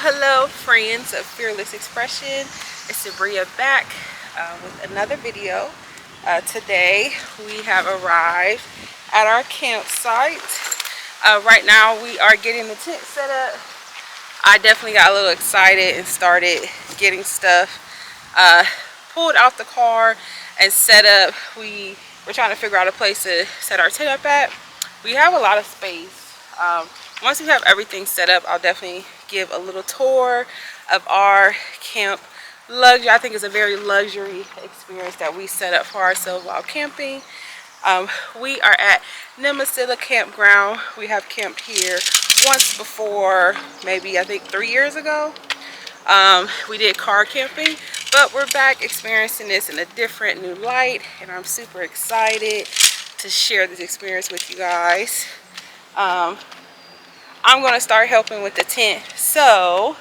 Hello friends of Fearless Expression. It's Sabria back with another video. Today we have arrived at our campsite. Right now we are getting the tent set up. I definitely got a little excited and started getting stuff pulled out the car and set up. We're trying to figure out a place to set our tent up at. We have a lot of space. Once we have everything set up, I'll definitely give a little tour of our camp luxury. I think it's a very luxury experience that we set up for ourselves while camping. We are at Nimisila Campground. We have camped here once before, maybe I think 3 years ago. We did car camping, but we're back experiencing this in a different new light, and I'm super excited to share this experience with you guys. I'm going to start helping with the tent so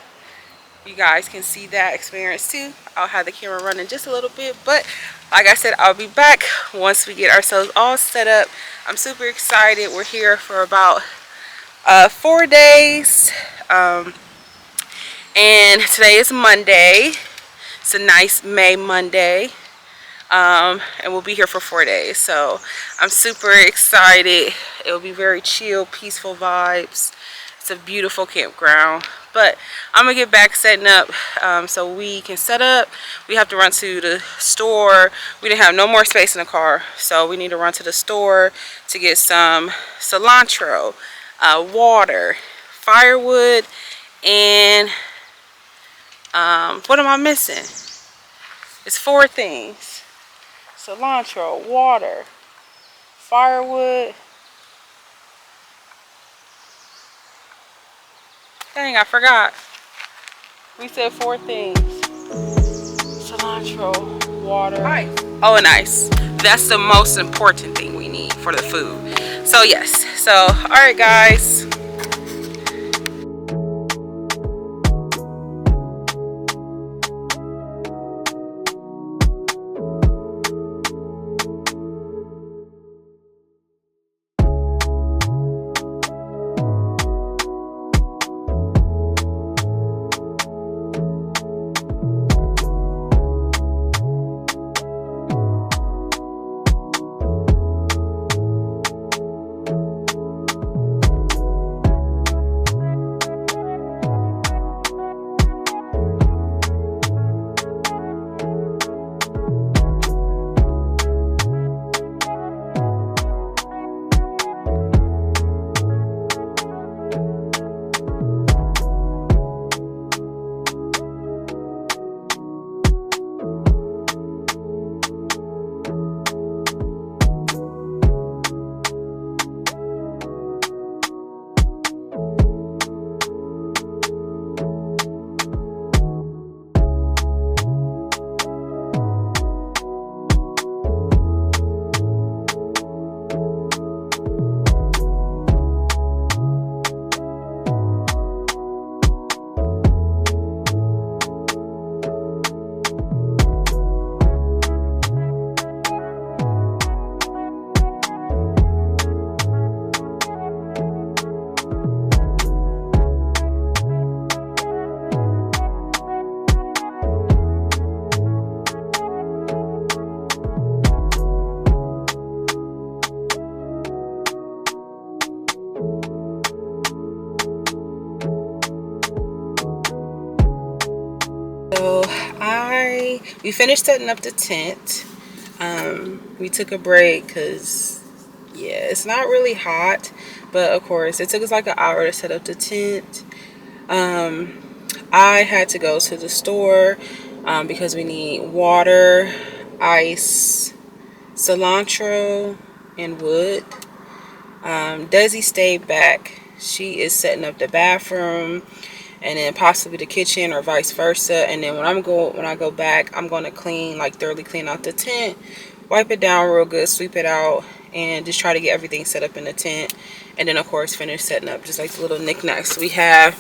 you guys can see that experience too. I'll have the camera running just a little bit, but like I said, I'll be back once we get ourselves all set up. I'm super excited. We're here for about 4 days, and today is Monday. It's a nice May Monday, and we'll be here for 4 days, so I'm super excited. It will be very chill, peaceful vibes. It's a beautiful campground, but I'm gonna get back setting up so we can set up. We have to run to the store. We didn't have no more space in the car, so we need to run to the store to get some cilantro, water, firewood, and what am I missing? It's 4 things: cilantro, water, firewood. Dang, I forgot. We said 4 things: cilantro, water, ice. Oh, and ice. That's the most important thing we need for the food. So yes. So all right, guys. So we finished setting up the tent. We took a break because yeah, it's not really hot, but of course it took us like an hour to set up the tent. I had to go to the store because we need water, ice, cilantro, and wood. Deszi stayed back. She is setting up the bathroom and then possibly the kitchen or vice versa. And then when I go back, I'm going to thoroughly clean out the tent, wipe it down real good, sweep it out, and just try to get everything set up in the tent. And then of course finish setting up just like the little knickknacks we have.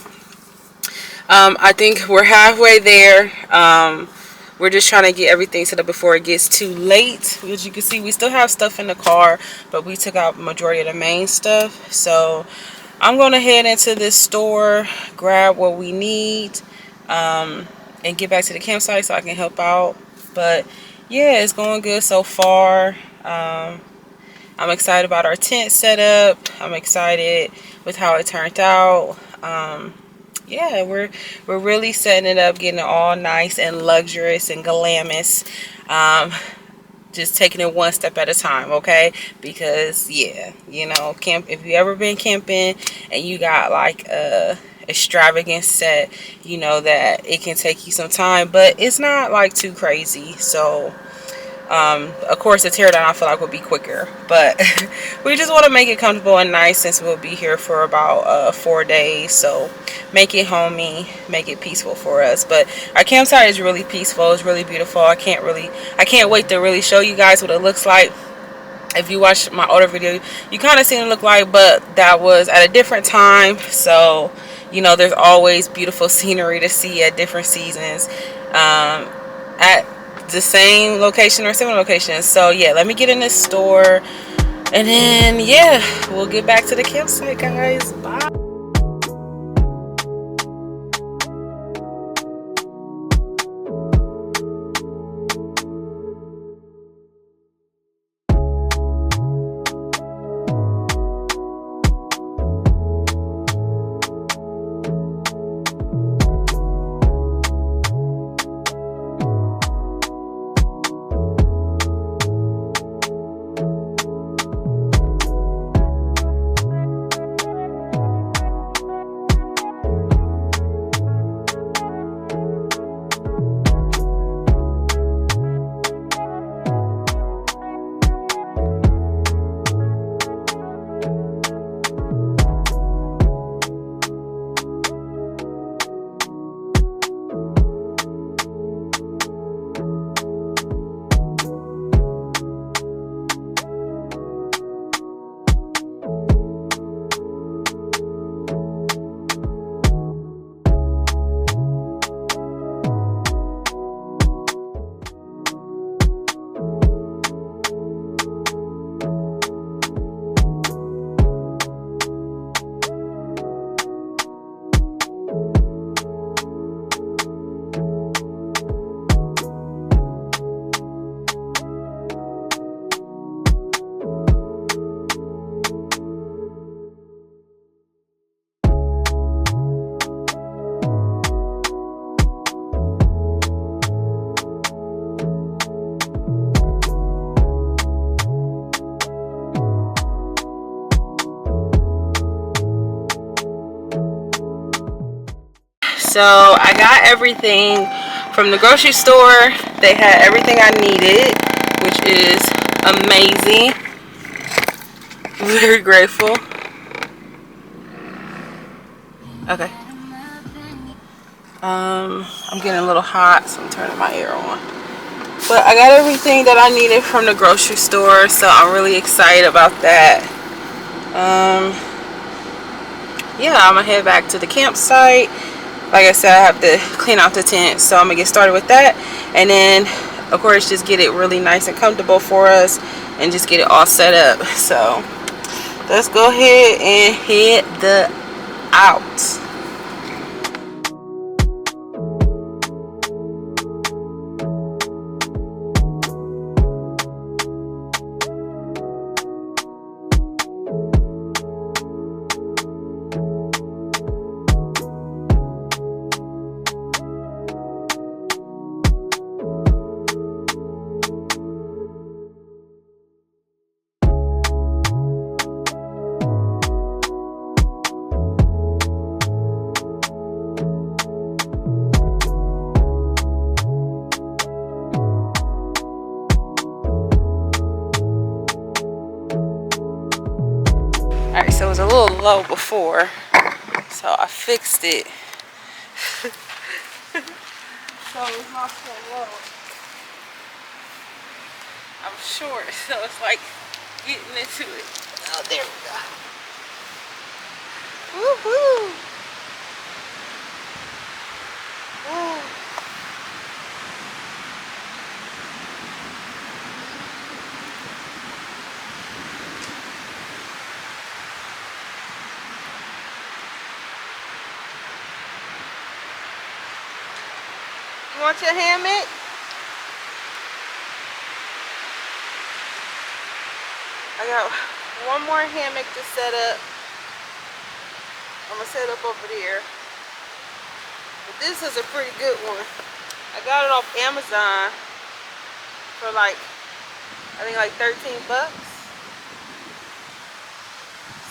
I think we're halfway there. We're just trying to get everything set up before it gets too late. As you can see, we still have stuff in the car, but we took out the majority of the main stuff. So I'm gonna head into this store, grab what we need, and get back to the campsite so I can help out. But yeah, it's going good so far. I'm excited about our tent setup. I'm excited with how it turned out. Yeah, we're really setting it up, getting it all nice and luxurious and glamorous. Just taking it one step at a time, okay? Because yeah, you know, camp, if you ever been camping and you got like a extravagant set, you know that it can take you some time, but it's not like too crazy. So of course the teardown I feel like would be quicker, but we just want to make it comfortable and nice since we'll be here for about 4 days. So make it homey, make it peaceful for us. But our campsite is really peaceful, it's really beautiful. I can't wait to really show you guys what it looks like. If you watch my older video, you kind of seen it look like, but that was at a different time. So you know, there's always beautiful scenery to see at different seasons, at the same location or similar locations. So yeah, let me get in this store, and then yeah, we'll get back to the campsite, guys. Bye. So I got everything from the grocery store. They had everything I needed, which is amazing. Very grateful. Okay. I'm getting a little hot, so I'm turning my air on. But I got everything that I needed from the grocery store, so I'm really excited about that. Yeah, I'm gonna head back to the campsite. Like I said, I have to clean out the tent, so I'm gonna get started with that, and then of course just get it really nice and comfortable for us and just get it all set up. So let's go ahead and head the out. Alright, so it was a little low before, so I fixed it. So it's not so low. I'm short, so it's like getting into it. Oh, there we go. Woohoo! Woo. want your hammock? I got one more hammock to set up. I'm gonna set up over there. But this is a pretty good one. I got it off Amazon for like, I think like 13 bucks.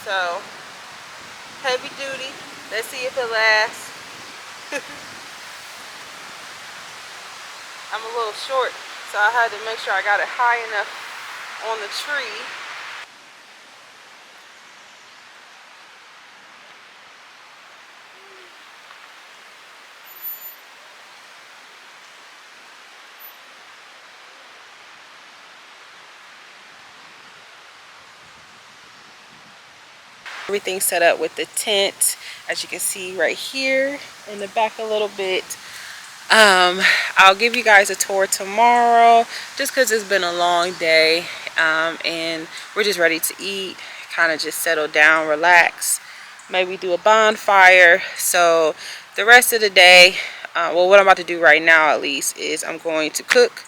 So, heavy duty. Let's see if it lasts. I'm a little short, so I had to make sure I got it high enough on the tree. Everything set up with the tent, as you can see right here in the back a little bit. I'll give you guys a tour tomorrow just because it's been a long day, and we're just ready to eat, kind of just settle down, relax, maybe do a bonfire. So the rest of the day, well, what I'm about to do right now at least is I'm going to cook,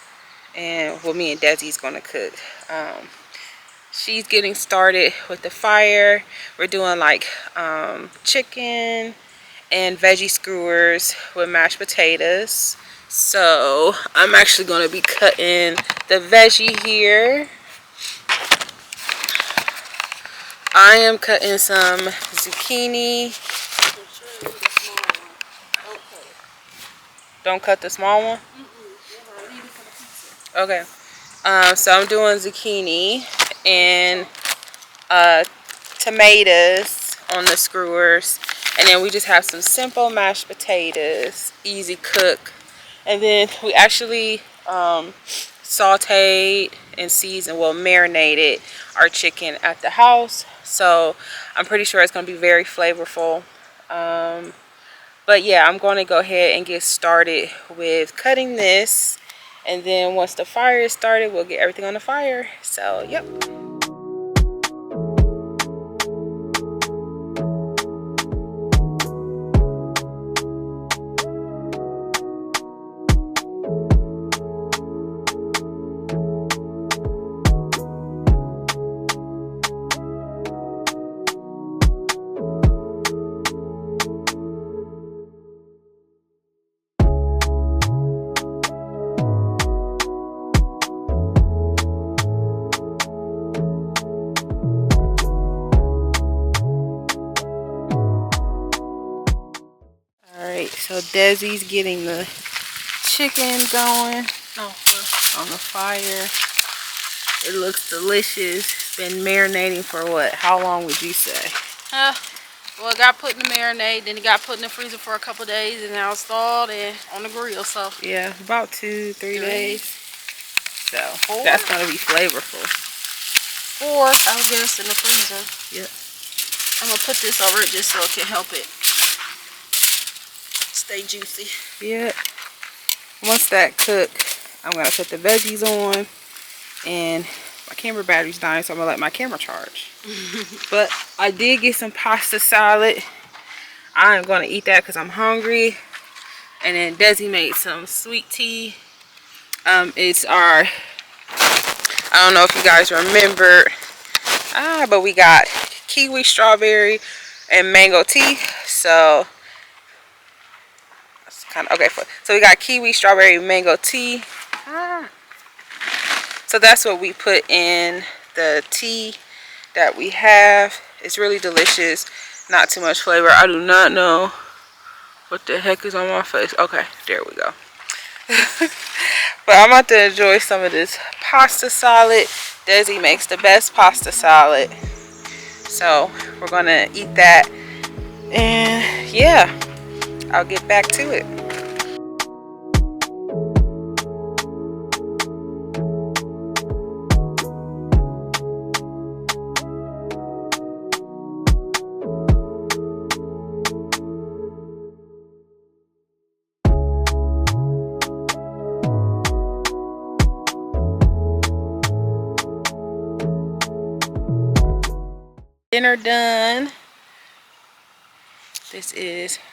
and well, me and Desi's going to cook. She's getting started with the fire. We're doing like chicken and veggie skewers with mashed potatoes. So I'm actually going to be cutting the veggie here. I am cutting some zucchini. Don't cut the small one? Okay. So I'm doing zucchini and tomatoes on the skewers, and then we just have some simple mashed potatoes, easy cook. And then we actually sauteed and seasoned, well, marinated our chicken at the house, so I'm pretty sure it's going to be very flavorful. But yeah, I'm going to go ahead and get started with cutting this, and then once the fire is started, we'll get everything on the fire. So yep. So Desi's getting the chicken going on the fire. It looks delicious. It's been marinating for what? How long would you say? Well, it got put in the marinade, then it got put in the freezer for a couple days, and now it's thawed and on the grill. So yeah, about 2-3 days. So that's gonna be flavorful. 4, I guess, in the freezer. Yep. I'm gonna put this over it just so it can help it stay juicy. Yeah. Once that cook, I'm gonna put the veggies on, and my camera battery's dying, so I'm gonna let my camera charge. But I did get some pasta salad. I am gonna eat that because I'm hungry. And then Desi made some sweet tea. It's our, I don't know if you guys remember, but we got kiwi, strawberry, and mango tea. So that's kind of okay. So we got kiwi, strawberry, mango tea. So that's what we put in the tea that we have. It's really delicious. Not too much flavor. I do not know what the heck is on my face. Okay, there we go. But I'm about to enjoy some of this pasta salad. Desi makes the best pasta salad. So we're gonna eat that. And yeah, I'll get back to it. Dinner done. I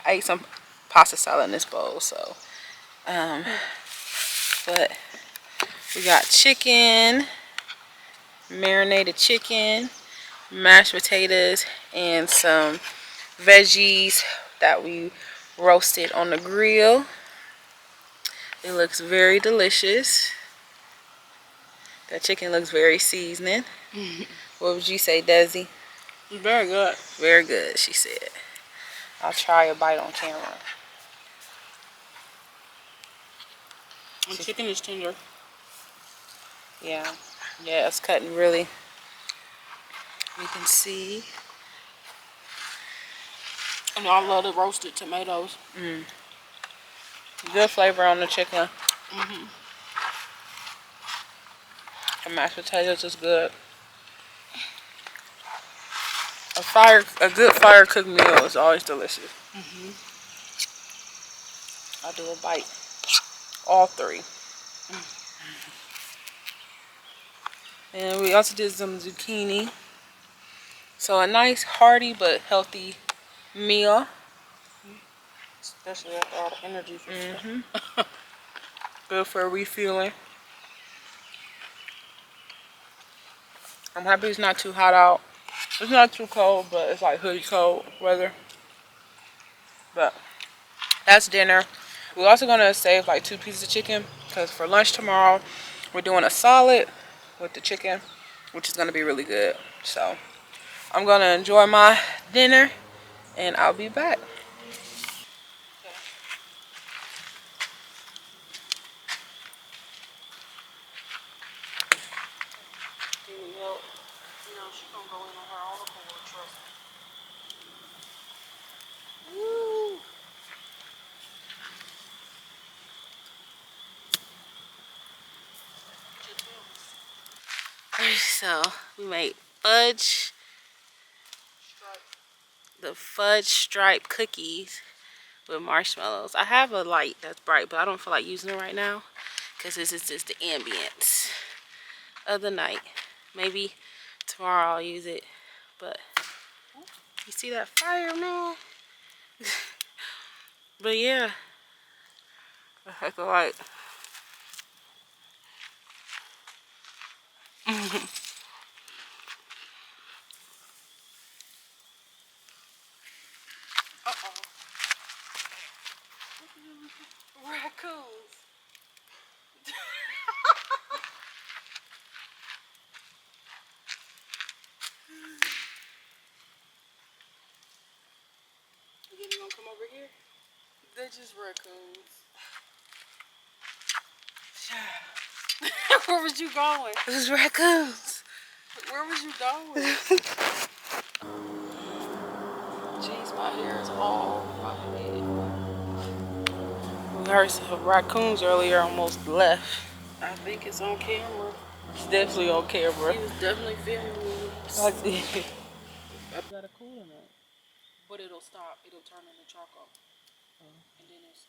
ate some pasta salad in this bowl, so But we got chicken, marinated chicken, mashed potatoes, and some veggies that we roasted on the grill. It looks very delicious. That chicken looks very seasoning. What would you say, Desi? Very good. Very good, she said. I'll try a bite on camera. The chicken is tender. Yeah, it's cutting really. You can see. And I love the roasted tomatoes. Good flavor on the chicken. The mashed potatoes is good. A good fire cooked meal is always delicious. I'll do a bite. All three. And we also did some zucchini. So a nice hearty but healthy meal. Especially after all the energy from stuff. Good for refueling. I'm happy it's not too hot out. It's not too cold, but it's like hoodie cold weather. But that's dinner. We're also gonna save like 2 pieces of chicken because for lunch tomorrow we're doing a salad with the chicken, which is gonna be really good. So I'm gonna enjoy my dinner and I'll be back. You know, she gonna go in on her own accord, trust me. Woo. So we made the fudge stripe cookies with marshmallows. I have a light that's bright, but I don't feel like using it right now because this is just the ambience of the night. Maybe tomorrow I'll use it, but you see that fire, man? But yeah, I have the light. Raccoons. You gonna come over here? They're just raccoons. Where was you going? This is raccoons. Where was you going? Jeez, my hair is all over my head. We heard some raccoons earlier almost left. I think it's on camera. It's definitely on camera. He was definitely filming me. I've got a cooler now. But it'll stop. It'll turn into charcoal. And then it's...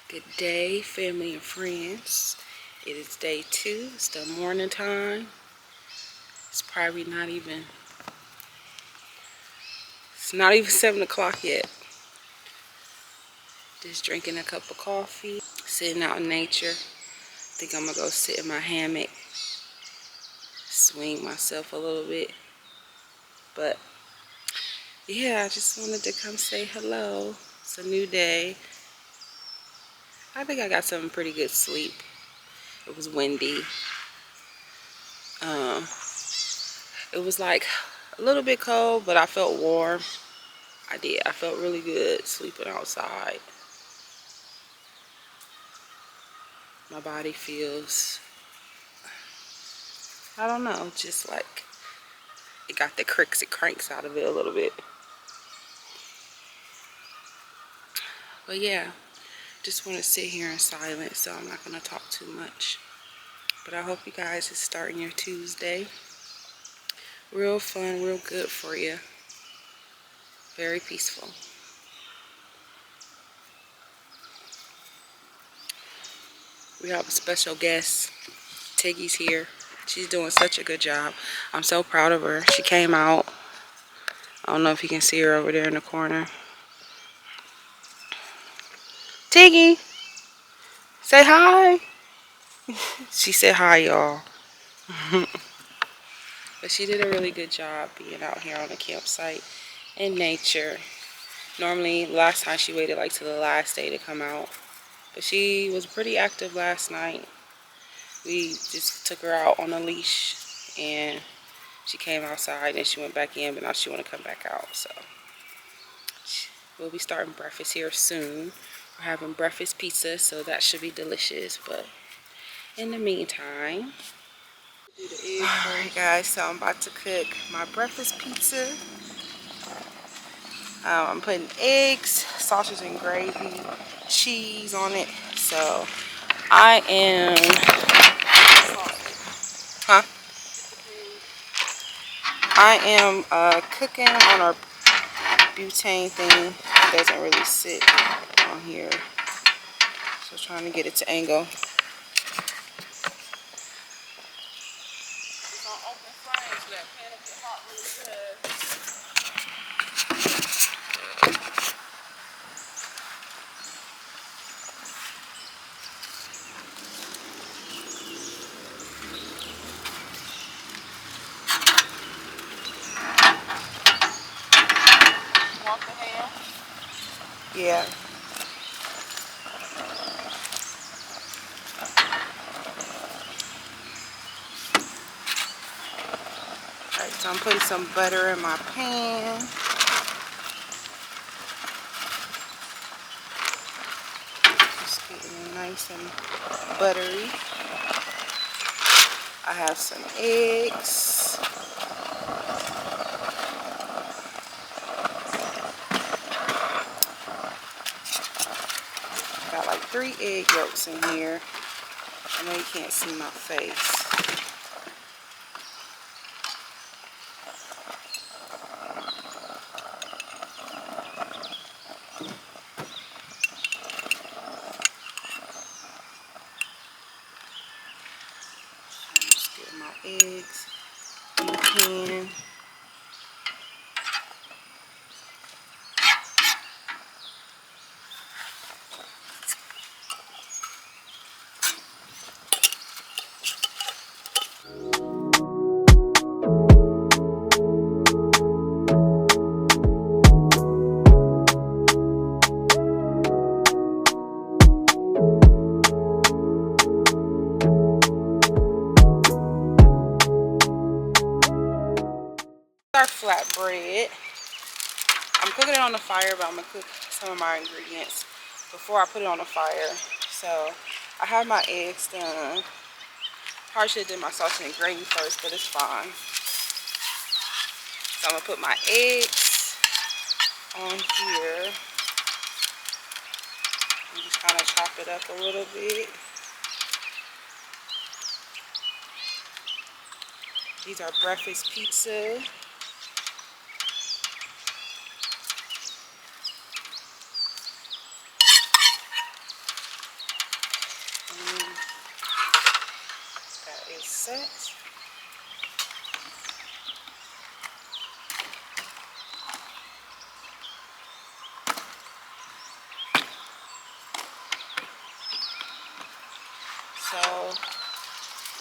Good day, family and friends. It is day 2. It's the morning time. It's probably not even 7 o'clock yet. Just drinking a cup of coffee, sitting out in nature. I think I'm gonna go sit in my hammock, swing myself a little bit. But yeah, I just wanted to come say hello. It's a new day. I think I got some pretty good sleep. It was windy. It was like a little bit cold, but I felt warm. I did. I felt really good sleeping outside. My body feels, I don't know, just like it got the cricks and cranks out of it a little bit. But yeah, just want to sit here in silence, so I'm not going to talk too much. But I hope you guys is starting your Tuesday real fun, real good for you. Very peaceful. We have a special guest. Tiggy's here. She's doing such a good job. I'm so proud of her. She came out. I don't know if you can see her over there in the corner. Tiggy, say hi. She said hi, y'all. But she did a really good job being out here on the campsite in nature. Normally, last time she waited like to the last day to come out. But she was pretty active last night. We just took her out on a leash and she came outside and she went back in, but now she want to come back out. So we'll be starting breakfast here soon. We're having breakfast pizza, so that should be delicious. But in the meantime, alright guys, so I'm about to cook my breakfast pizza. I'm putting eggs, sausage and gravy, cheese on it. So I am, I am cooking on our butane thing. It doesn't really sit on here, so trying to get it to angle. It's on open flame, so that pan will get hot really fast. Want the ham? Yeah. Alright, so I'm putting some butter in my pan. Just getting it nice and buttery. I have some eggs. Got like 3 egg yolks in here. I know you can't see my face. I'm just getting my eggs in the pan. Our flatbread. I'm cooking it on the fire, but I'm gonna cook some of my ingredients before I put it on the fire. So I have my eggs done. Probably should have did my sausage and gravy first, but it's fine. So I'm gonna put my eggs on here and just kind of chop it up a little bit. These are breakfast pizza. And that is set. So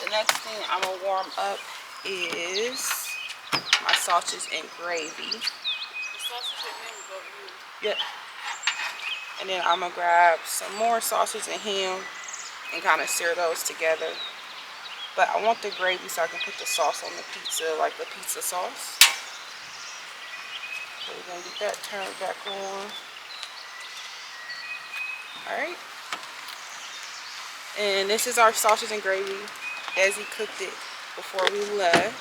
the next thing I'm gonna warm up is my sausage and gravy. The sausage and ham go in. Yep. And then I'm gonna grab some more sausage and ham and kind of sear those together. But I want the gravy so I can put the sauce on the pizza, like the pizza sauce. So we're gonna get that turned back on. Alright. And this is our sausage and gravy. Deszi cooked it before we left.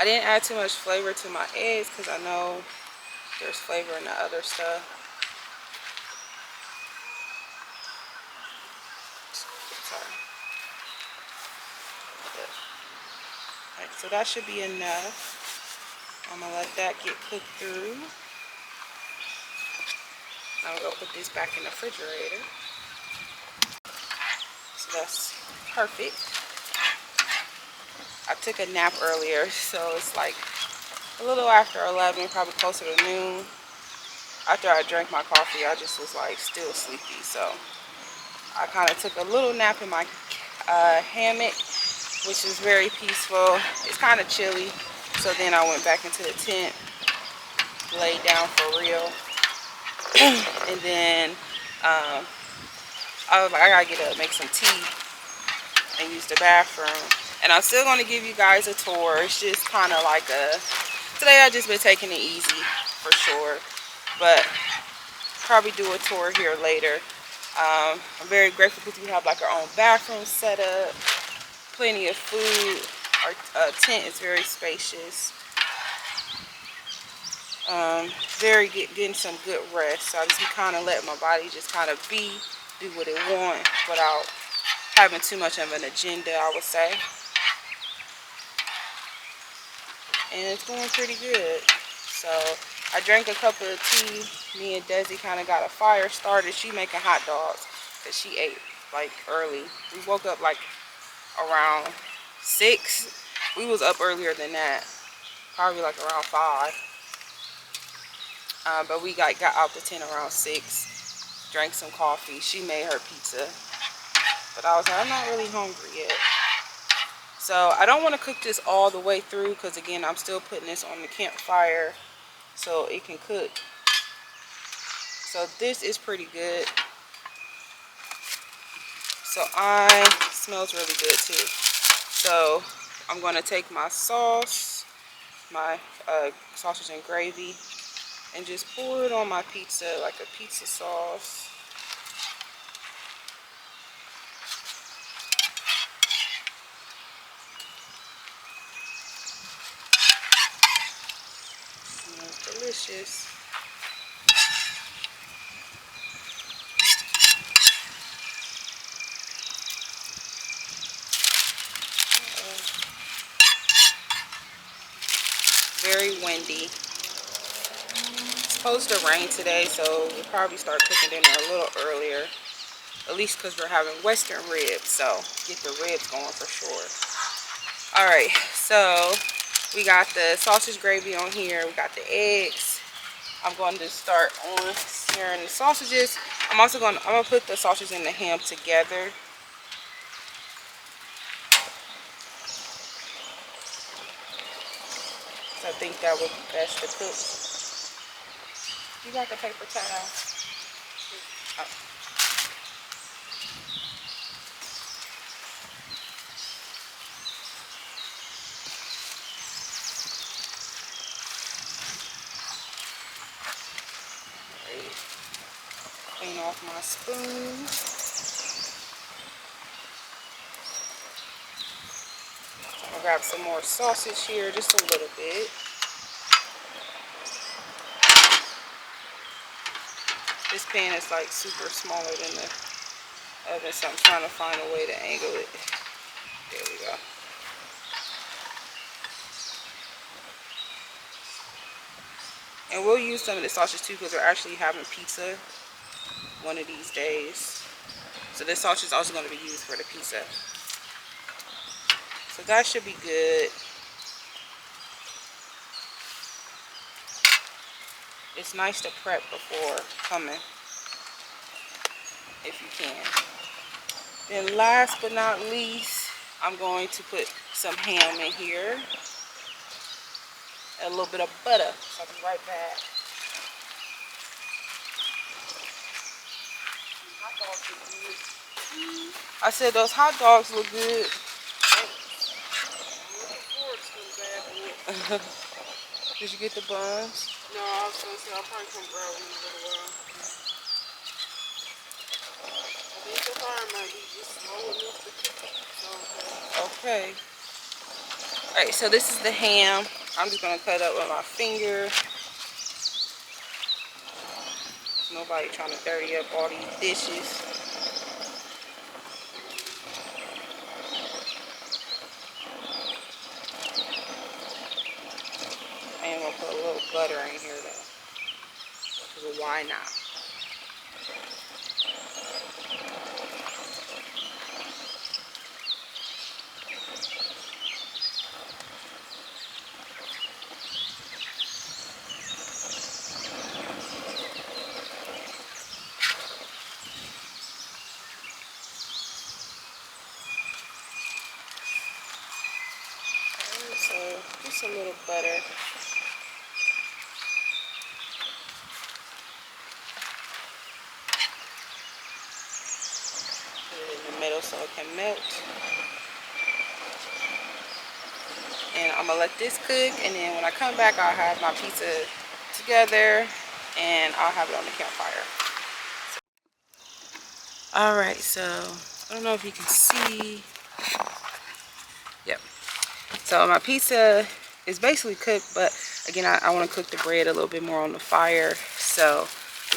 I didn't add too much flavor to my eggs because I know there's flavor in the other stuff. Sorry. Alright, so that should be enough. I'm gonna let that get cooked through. I'm gonna put this back in the refrigerator. So that's perfect. I took a nap earlier, so it's like a little after 11, probably closer to noon. After I drank my coffee, I just was like still sleepy, so I kind of took a little nap in my hammock, which is very peaceful. It's kind of chilly, so then I went back into the tent, laid down for real, and then I was like, I gotta get up, make some tea, and use the bathroom. And I'm still gonna give you guys a tour. It's just kind of like today I just been taking it easy for sure, but probably do a tour here later. I'm very grateful because we have like our own bathroom set up, plenty of food. Our tent is very spacious. Getting some good rest. So I just kind of let my body just kind of do what it wants without having too much of an agenda, I would say. And it's going pretty good. So I drank a cup of tea. Me and Deszi kind of got a fire started. She making hot dogs because she ate like early. We woke up like around 6. We was up earlier than that, probably like around 5. But we got out the tent around 6. Drank some coffee. She made her pizza, but I was like, I'm not really hungry yet. So I don't want to cook this all the way through because again, I'm still putting this on the campfire so it can cook. So this is pretty good. So smells really good too. So I'm going to take my sauce, my sausage and gravy, and just pour it on my pizza like a pizza sauce. Smells delicious. Very windy. It's supposed to rain today, so we'll probably start cooking dinner a little earlier. At least because we're having Western ribs, so get the ribs going for sure. Alright, so we got the sausage gravy on here. We got the eggs. I'm going to start on searing the sausages. I'm gonna put the sausage and the ham together. So I think that would be best to cook. You got the paper towel? Oh. Clean off my spoon. I'm gonna grab some more sausage here, just a little bit. This pan is like super smaller than the oven, so I'm trying to find a way to angle it. There we go. And we'll use some of the sausage too because we're actually having pizza one of these days. So this sausage is also going to be used for the pizza. So that should be good. It's nice to prep before coming, if you can. Then last but not least, I'm going to put some ham in here. And a little bit of butter. So I'll be right back. Hot dogs look good. I said those hot dogs look good. Did you get the buns? No, I was going to say I'll probably come grab one in a little while. I think the fire might be just slow enough to cook it. So, okay. Alright, so this is the ham. I'm just going to cut up with my finger. Nobody trying to dirty up all these dishes. I am going to put a little butter in here though. Because why not? So just a little butter. Put it in the middle so it can melt. And I'm gonna let this cook, and then when I come back I'll have my pizza together and I'll have it on the campfire. Alright, so I don't know if you can see. Yep. So my pizza is basically cooked, but again I want to cook the bread a little bit more on the fire. So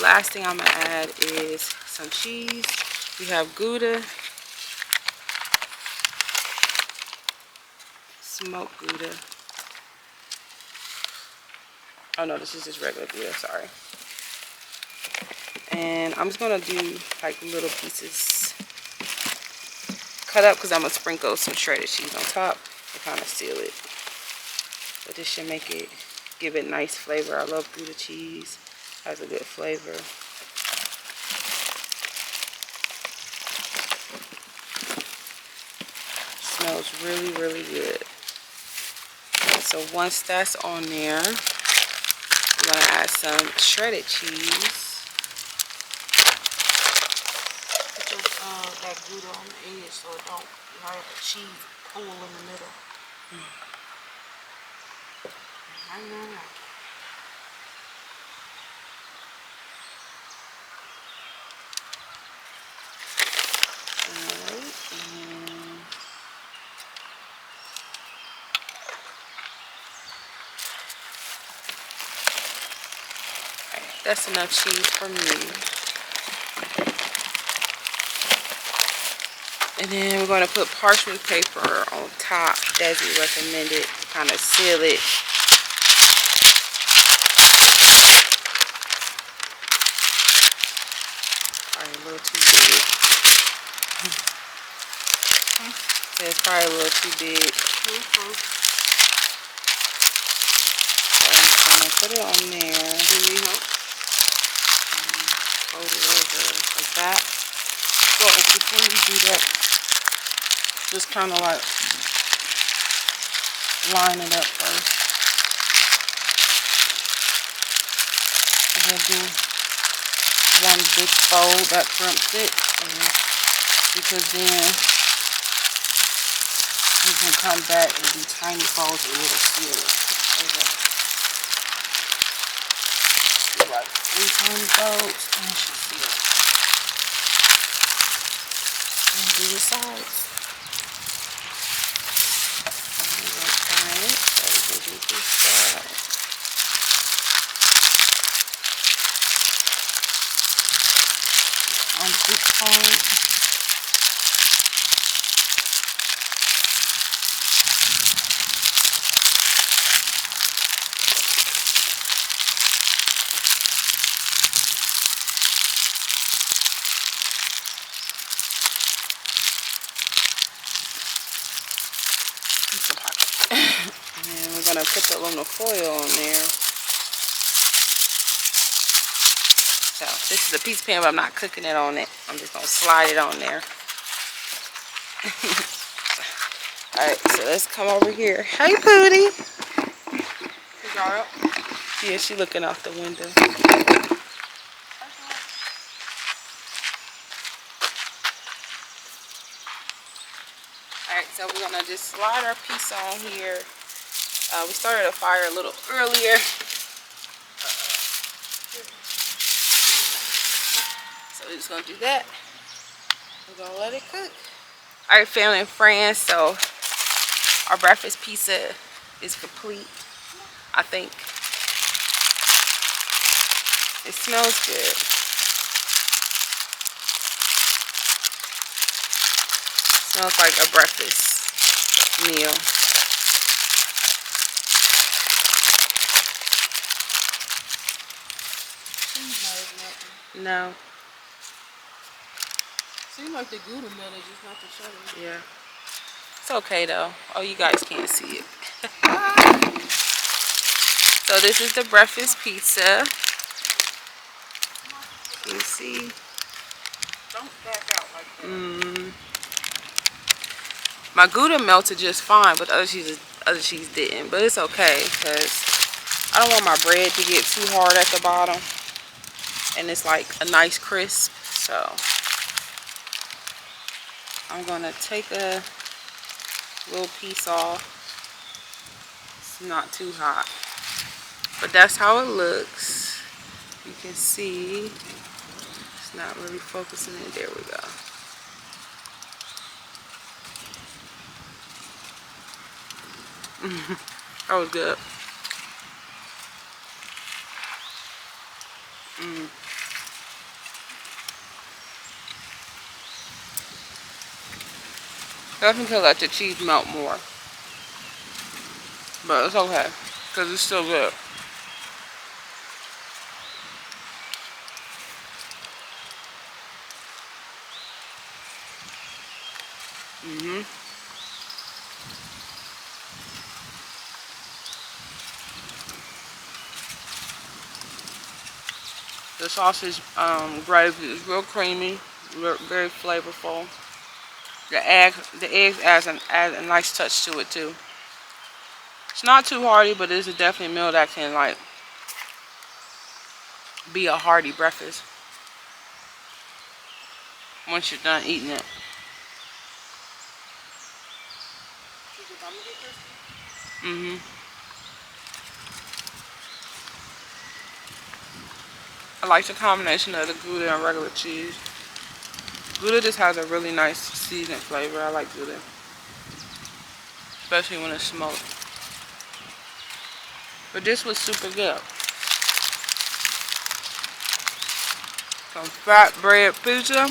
last thing I'm gonna add is some cheese. We have Gouda, smoked Gouda. Oh no, this is just regular Gouda, sorry. And I'm just gonna do like little pieces cut up because I'm gonna sprinkle some shredded cheese on top to kind of seal it. But this should make it, give it nice flavor. I love Gouda cheese, has a good flavor. Smells really, really good. So once that's on there, we're gonna add some shredded cheese. Put that Gouda on the edge so it don't have a cheese pool in the middle. I know. That's enough cheese for me. And then we're going to put parchment paper on top. Deszi recommended to kind of seal it. Probably a little too big. It's probably a little too big. So I'm just going to put it on there. Fold it over like that. So before you do that, just kind of like line it up first. And then do one big fold that crimps it. Because then you can come back and do tiny folds and it'll seal it. Okay. Do like 3 tiny folds and it should seal it. And do the sides. And we'll turn it so we can do this side. On 6 points. And we're going to put the aluminum foil on there. So this is a pizza pan, but I'm not cooking it on it. I'm just going to slide it on there. Alright, so let's come over here. Hey, Foodie. You got up? Yeah, she looking out the window. Alright, so we're going to just slide our piece on here. We started a fire a little earlier. So we're just going to do that. We're going to let it cook. Alright, family and friends, so our breakfast pizza is complete. I think it smells good. Smells like a breakfast meal. No. Seems like the Gouda melted, just not the cheddar. Yeah. It's okay though. Oh, you guys can't see it. So this is the breakfast pizza. You see? Don't back out like that. My Gouda melted just fine, but the other cheese other cheese didn't, but it's okay because I don't want my bread to get too hard at the bottom, and it's like a nice crisp. So I'm gonna take a little piece off. It's not too hot, but that's how it looks. You can see it's not really focusing it. There we go. That was good. Definitely could let the cheese melt more, but it's okay because it's still good. The sausage gravy is real creamy, very flavorful. The eggs add a nice touch to it too. It's not too hearty, but it's definitely a meal that can like be a hearty breakfast once you're done eating it. I like the combination of the Gouda and regular cheese. Gouda just has a really nice seasoned flavor. I like Gouda, especially when it's smoked. But this was super good. Some fat bread pizza,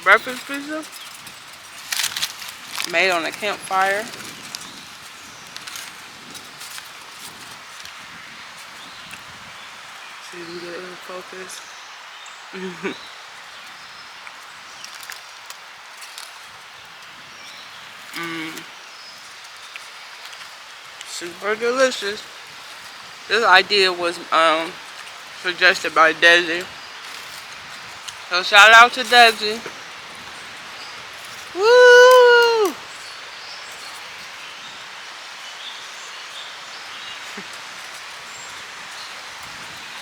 breakfast pizza, made on a campfire. See if we can get it in focus. Super delicious. This idea was suggested by Deszi. So shout out to Deszi. Woo!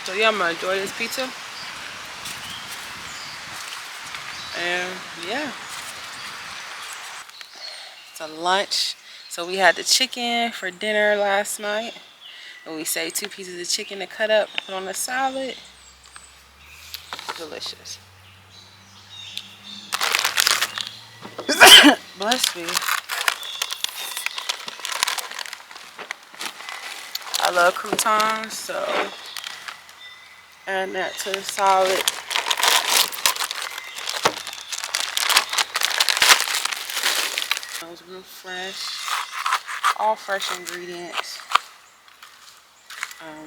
So yeah, I'm gonna enjoy this pizza. And yeah. It's a lunch. So we had the chicken for dinner last night. And we saved 2 pieces of chicken to cut up, put on a salad. Delicious. Bless me. I love croutons, so add that to the salad. It was real fresh. All fresh ingredients.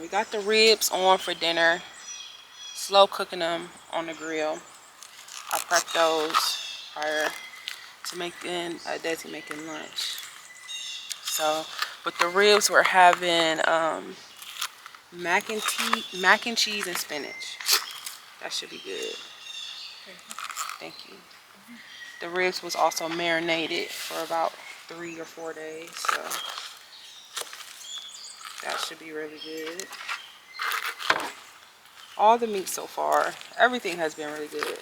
We got the ribs on for dinner. Slow cooking them on the grill. I prepped those prior to making Deszi making lunch. So, but the ribs were having mac and cheese and spinach. That should be good. Thank you. The ribs was also marinated for about 3 or 4 days, so that should be really good. All the meat so far, everything has been really good.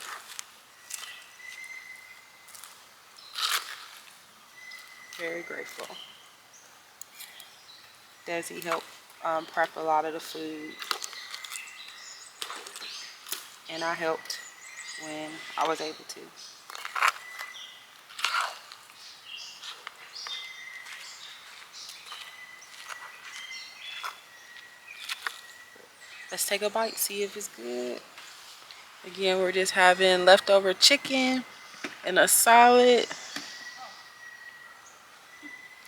Very grateful. Deszi helped prep a lot of the food, and I helped when I was able to. Let's take a bite, see if it's good. Again, we're just having leftover chicken and a salad.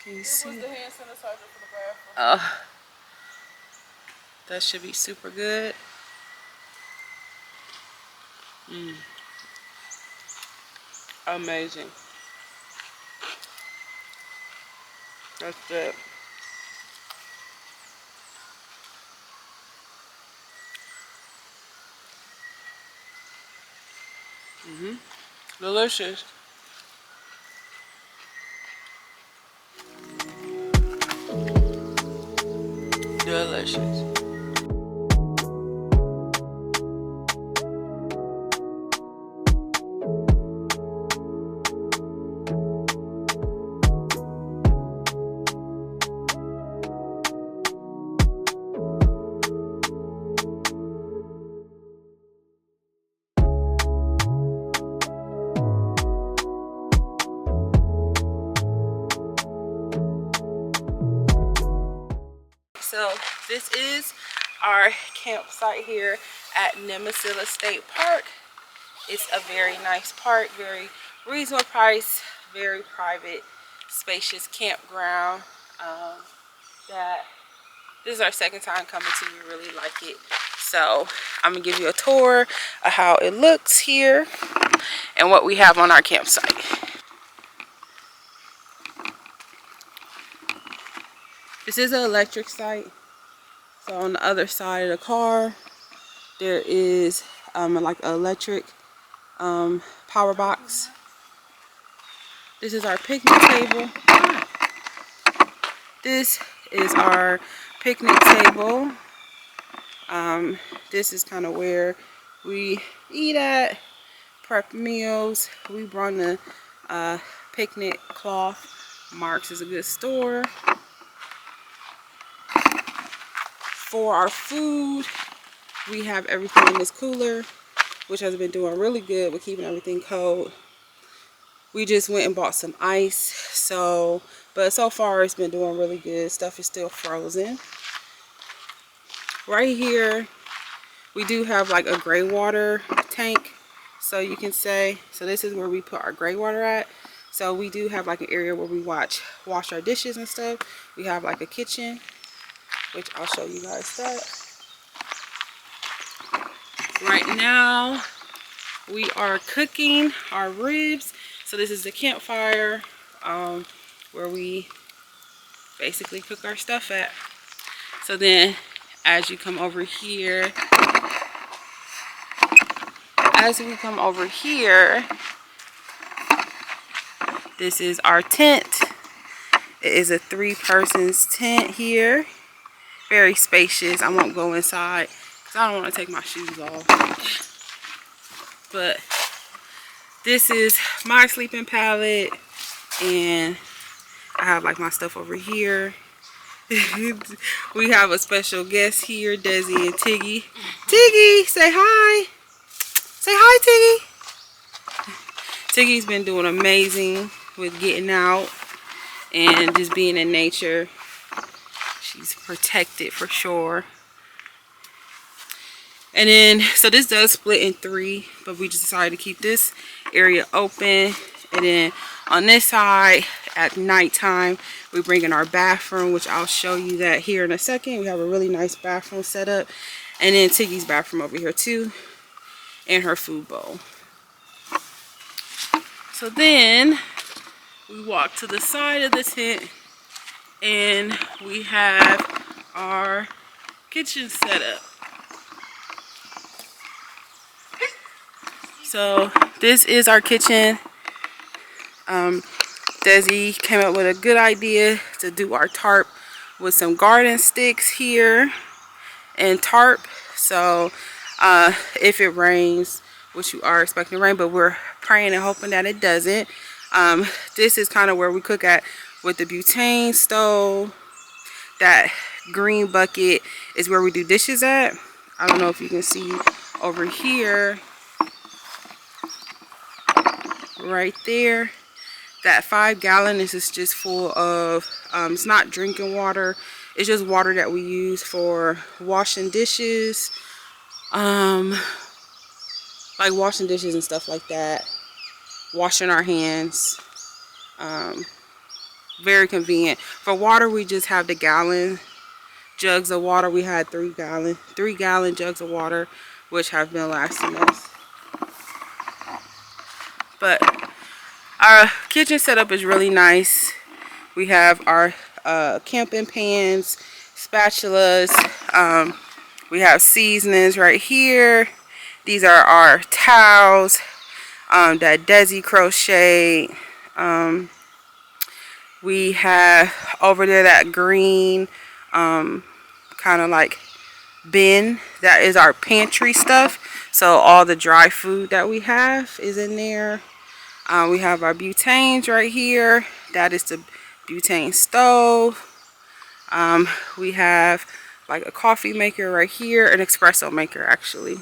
Can you see? Was the hand sanitizer for the bathroom? That should be super good. Amazing. That's it. Delicious. Delicious. So this is our campsite here at Nimisila State Park. It's a very nice park, very reasonable price, very private, spacious campground. That this is our second time coming to. We really like it. So I'm gonna give you a tour of how it looks here and what we have on our campsite. This is an electric site. So on the other side of the car, there is like an electric power box. This is our picnic table. This is our picnic table. This is kind of where we eat at, prep meals. We brought the picnic cloth. Mark's is a good store. For our food, we have everything in this cooler, which has been doing really good with keeping everything cold. We just went and bought some ice, but so far it's been doing really good. Stuff is still frozen. Right here, we do have like a gray water tank, so you can say, so this is where we put our gray water at. So we do have like an area where we wash our dishes and stuff. We have like a kitchen, which I'll show you guys that. Right now, we are cooking our ribs. So this is the campfire where we basically cook our stuff at. So then as we come over here, this is our tent. It is a 3-person's tent here. Very spacious. I won't go inside because I don't want to take my shoes off. But this is my sleeping pallet, and I have like my stuff over here. We have a special guest here, Deszi and Tiggy. Tiggy, say hi. Say hi, Tiggy. Tiggy's been doing amazing with getting out and just being in nature. She's protected for sure. And then, so this does split in 3, but we just decided to keep this area open. And then on this side, at nighttime, we bring in our bathroom, which I'll show you that here in a second. We have a really nice bathroom set up. And then Tiggy's bathroom over here too, and her food bowl. So then we walk to the side of the tent, and we have our kitchen set up. So this is our kitchen. Deszi came up with a good idea to do our tarp with some garden sticks here and tarp. So if it rains, which you are expecting rain, but we're praying and hoping that it doesn't. This is kind of where we cook at with the butane stove. That green bucket is where we do dishes at. I don't know if you can see over here, right there. That 5-gallon, this is just full of, it's not drinking water. It's just water that we use for washing dishes. Like washing dishes and stuff like that. Washing our hands. Very convenient. For water, we just have the gallon jugs of water. We had 3-gallon jugs of water, which have been lasting us. But our kitchen setup is really nice. We have our camping pans, spatulas. We have seasonings right here. These are our towels that Deszi crocheted. We have over there that green kind kind of like bin that is our pantry stuff. So all the dry food that we have is in there. We have our butanes right here. That is the butane stove. We have like a coffee maker right here, an espresso maker actually.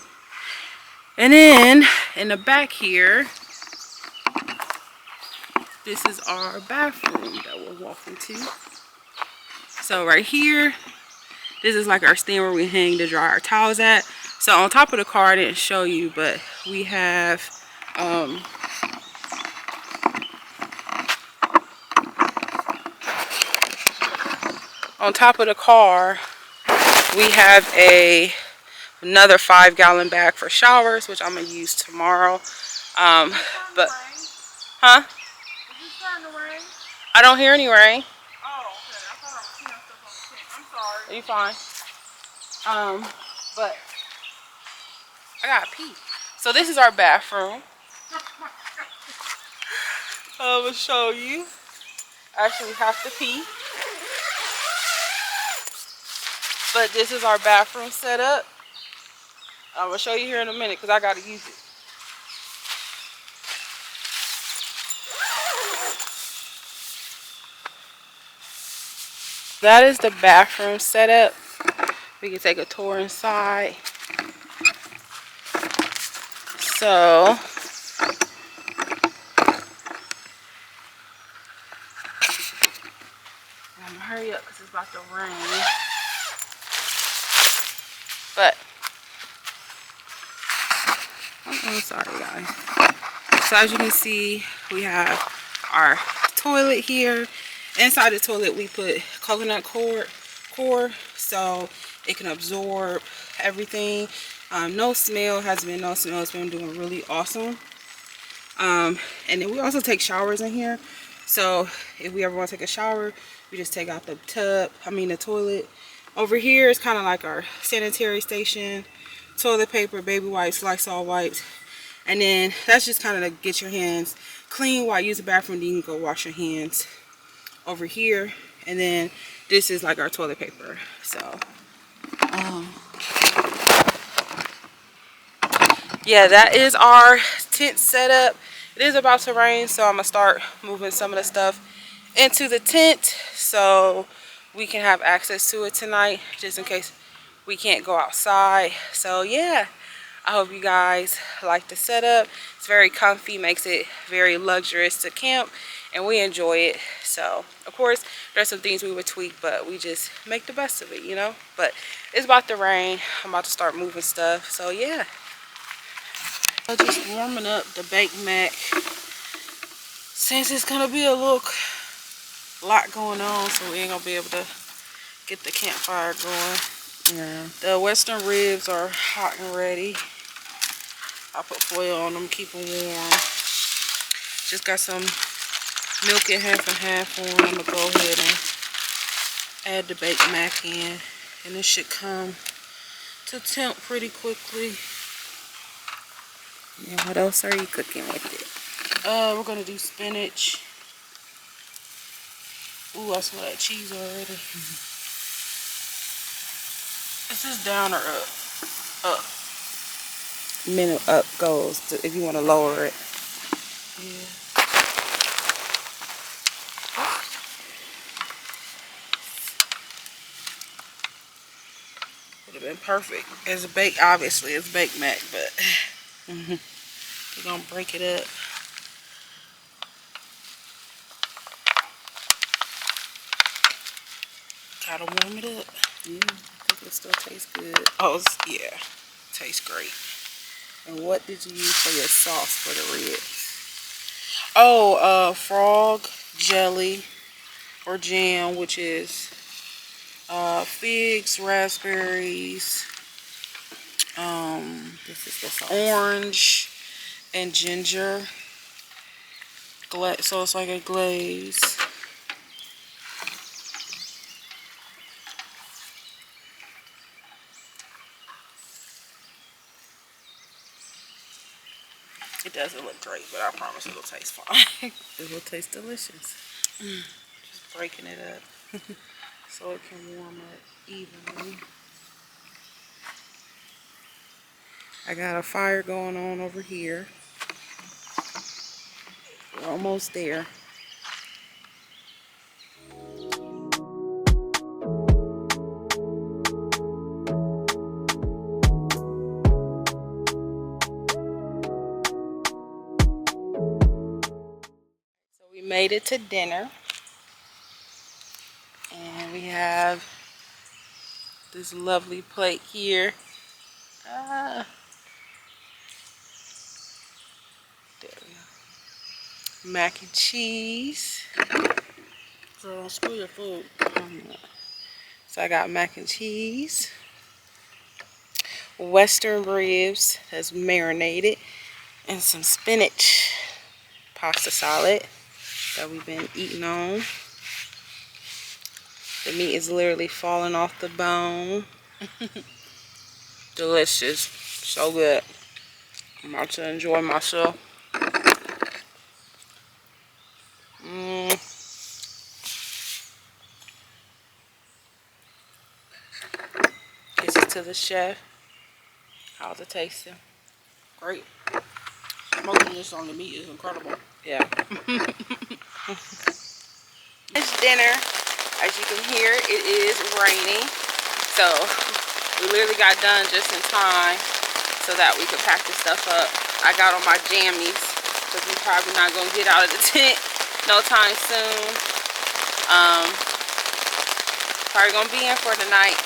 And then in the back here, this is our bathroom that we're walking to. So right here, this is like our stand where we hang to dry our towels at. So on top of the car, I didn't show you, but we have on top of the car, we have another 5-gallon bag for showers, which I'm gonna use tomorrow. But huh? Is it starting to rain? I don't hear any rain. Oh, okay. I thought I was seeing stuff on the tent. I'm sorry. Are you fine? But I gotta pee. So this is our bathroom. I'm gonna show you. I actually have to pee. But this is our bathroom setup. I'm gonna show you here in a minute because I gotta use it. That is the bathroom setup. We can take a tour inside. So I'm gonna hurry up because it's about to rain. But I'm sorry guys. So as you can see, we have our toilet here. Inside the toilet we put coconut core so it can absorb everything. No smell, has been no smell. It's been doing really awesome. And then we also take showers in here. So if we ever want to take a shower, we just take out the the toilet. Over here is kind of like our sanitary station. Toilet paper, baby wipes, Lysol wipes. And then that's just kind of to get your hands clean while you use the bathroom. Then you can go wash your hands over here. And then this is like our toilet paper. So yeah, that is our tent setup. It is about to rain, so I'm gonna start moving some of the stuff into the tent so we can have access to it tonight, just in case we can't go outside. So yeah, I hope you guys like the setup. It's very comfy, makes it very luxurious to camp, and we enjoy it. So of course there's some things we would tweak, but we just make the best of it, you know. But it's about to rain. I'm about to start moving stuff. So yeah, I'm just warming up the baked mac since it's gonna be a lot going on, so we ain't gonna be able to get the campfire going. Yeah. The western ribs are hot and ready. I put foil on them, keep them warm. Just got some milk and half on. I'm gonna go ahead and add the baked mac in, and this should come to temp pretty quickly. Yeah, what else are you cooking with it? We're gonna do spinach. Ooh, I smell that cheese already. Is this down or up? Up. Minute up goes to, if you want to lower it. Yeah. Would have been perfect as a bake. Obviously, it's baked mac, but we're gonna break it up. Gotta warm it up. Yeah, I think it still tastes good. Oh, yeah, tastes great. And what did you use for your sauce for the ribs? Oh, frog jelly or jam, which is figs, raspberries, this is the sauce. Orange and ginger. So it's like a glaze. It doesn't look great, but I promise it'll taste fine. It will taste delicious. Just breaking it up. so it can warm up evenly. I got a fire going on over here. We're almost there. So we made it to dinner, and we have this lovely plate here. Ah, there we go. Mac and cheese. So don't spill your food. So I got mac and cheese, Western ribs that's marinated, and some spinach pasta salad that we've been eating on. The meat is literally falling off the bone. Delicious. So good. I'm about to enjoy myself. This is to the chef. How's it tasting? Great. Smoking this on the meat is incredible. Yeah. It's dinner. As you can hear, it is raining. So we literally got done just in time so that we could pack this stuff up. I got on my jammies because we're probably not going to get out of the tent no time soon. Probably going to be in for the night.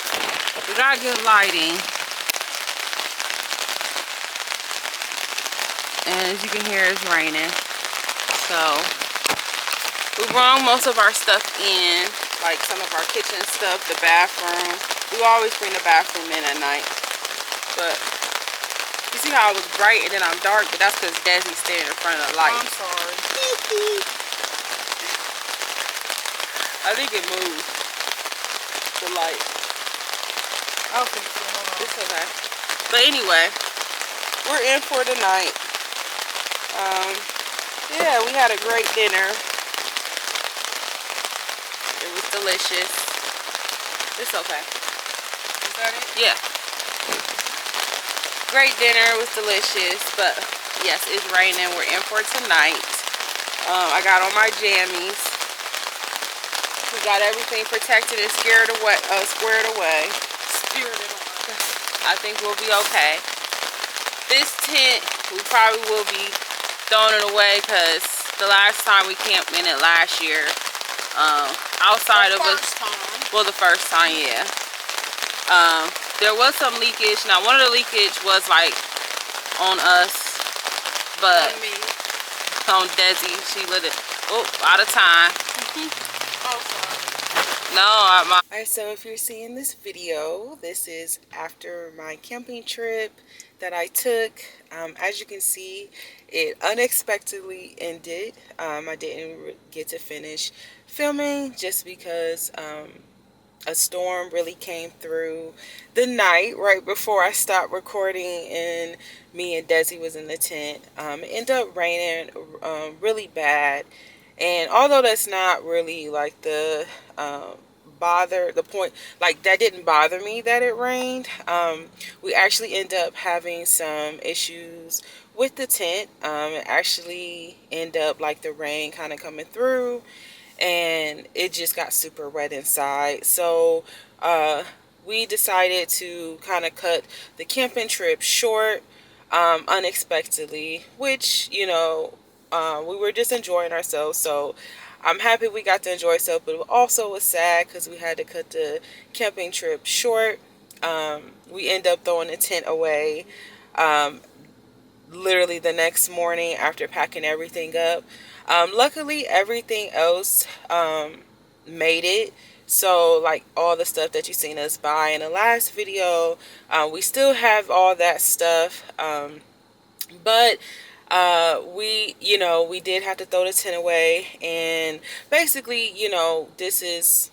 We got good lighting. And as you can hear, it's raining. So we brought most of our stuff in, like some of our kitchen stuff, the bathroom. We always bring the bathroom in at night. But you see how I was bright and then I'm dark, but that's because Desi's standing in front of the light. I'm sorry. I think it moved. The light. Okay, so hold on. It's okay. But anyway, we're in for the night. Yeah, we had a great dinner. It was delicious. It's okay. Is that it? Yeah. Great dinner. It was delicious. But yes, it's raining. We're in for tonight. I got on my jammies. We got everything protected and squared away. Spirited on. I think we'll be okay. This tent, we probably will be throwing it away because the last time we camped in it last year, outside of us, well, the first time, yeah. There was some leakage. Now, one of the leakage was like on us, but On me. on Deszi, she lit it. Oh, out of time. Oh, sorry. No, Alright, so if you're seeing this video, this is after my camping trip that I took. As you can see, it unexpectedly ended. I didn't get to finish filming just because a storm really came through the night right before I stopped recording and me and Deszi was in the tent. It ended up raining really bad. And although that's not really like the point, like that didn't bother me that it rained. We actually end up having some issues with the tent. It actually ended up like the rain kind of coming through and it just got super wet inside. So we decided to kind of cut the camping trip short unexpectedly, which, you know, we were just enjoying ourselves. So I'm happy we got to enjoy ourselves, but it also was sad because we had to cut the camping trip short. We end up throwing the tent away literally the next morning after packing everything up. Luckily, everything else made it. So, like all the stuff that you seen us buy in the last video, we still have all that stuff. But we did have to throw the tent away, and basically, you know, this is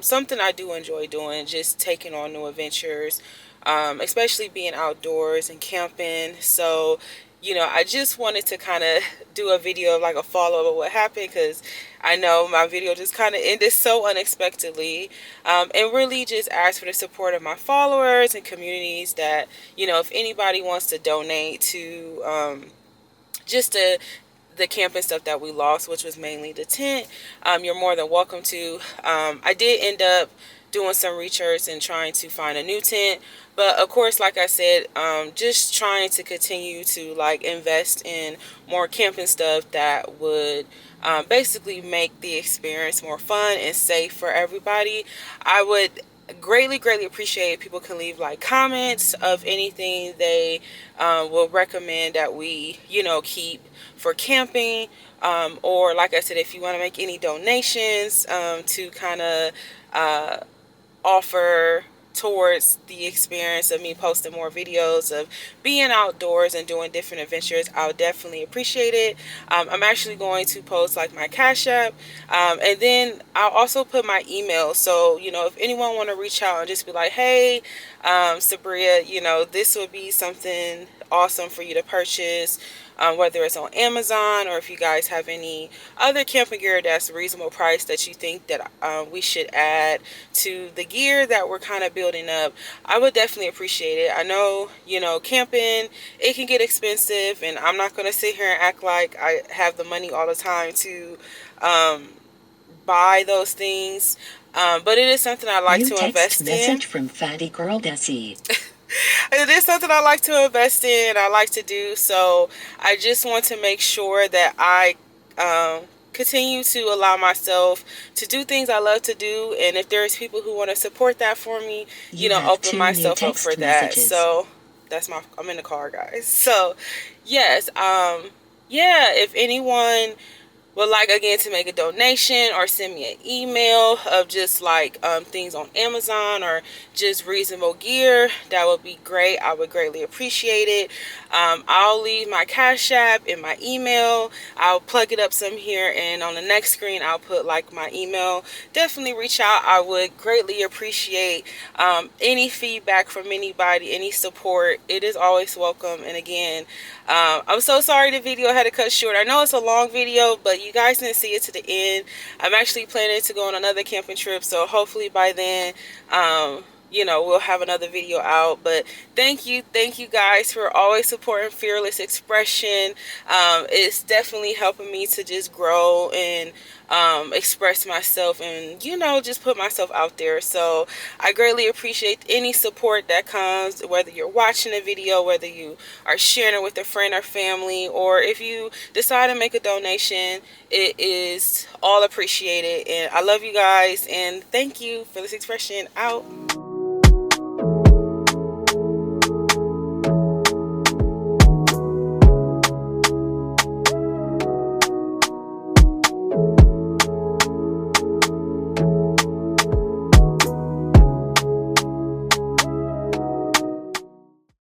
something I do enjoy doing, just taking on new adventures, especially being outdoors and camping. So you know, I just wanted to kind of do a video of like a follow-up of what happened, because I know my video just kind of ended so unexpectedly, and really just ask for the support of my followers and communities that, you know, if anybody wants to donate to just the camping stuff that we lost, which was mainly the tent, you're more than welcome to. I did end up doing some research and trying to find a new tent, but of course, like I said, just trying to continue to like invest in more camping stuff that would basically make the experience more fun and safe for everybody. I would greatly appreciate if people can leave like comments of anything they will recommend that we, you know, keep for camping, or like I said, if you want to make any donations to kind of offer towards the experience of me posting more videos of being outdoors and doing different adventures, I would definitely appreciate it. I'm actually going to post like my Cash App, and then I'll also put my email, so you know, if anyone want to reach out and just be like, hey, Sabria, you know, this would be something awesome for you to purchase, whether it's on Amazon, or if you guys have any other camping gear that's reasonable price that you think that we should add to the gear that we're kind of building up, I would definitely appreciate it. I know, you know, camping, it can get expensive, and I'm not going to sit here and act like I have the money all the time to buy those things, but it is something I like New to text invest in. message from Fatty Girl Deszi. It is something I like to invest in, I like to do, so I just want to make sure that I continue to allow myself to do things I love to do, and if there's people who want to support that for me, you You know, have open 2 new myself up for text that. messages. So that's my, I'm in the car, guys. So yes, yeah, if anyone would like again to make a donation or send me an email of just like things on Amazon or just reasonable gear, that would be great. I would greatly appreciate it. I'll leave my Cash App in my email. I'll plug it up some here, and on the next screen I'll put like my email. Definitely reach out. I would greatly appreciate any feedback from anybody, any support. It is always welcome. And again, I'm so sorry the video had to cut short. I know it's a long video, but you guys didn't see it to the end. I'm actually planning to go on another camping trip, so hopefully by then, you know, we'll have another video out. But thank you guys for always supporting Fearless Expression. It's definitely helping me to just grow and express myself, and you know, just put myself out there. So I greatly appreciate any support that comes, whether you're watching a video, whether you are sharing it with a friend or family, or if you decide to make a donation. It is all appreciated, and I love you guys, and thank you. Fearless Expression out.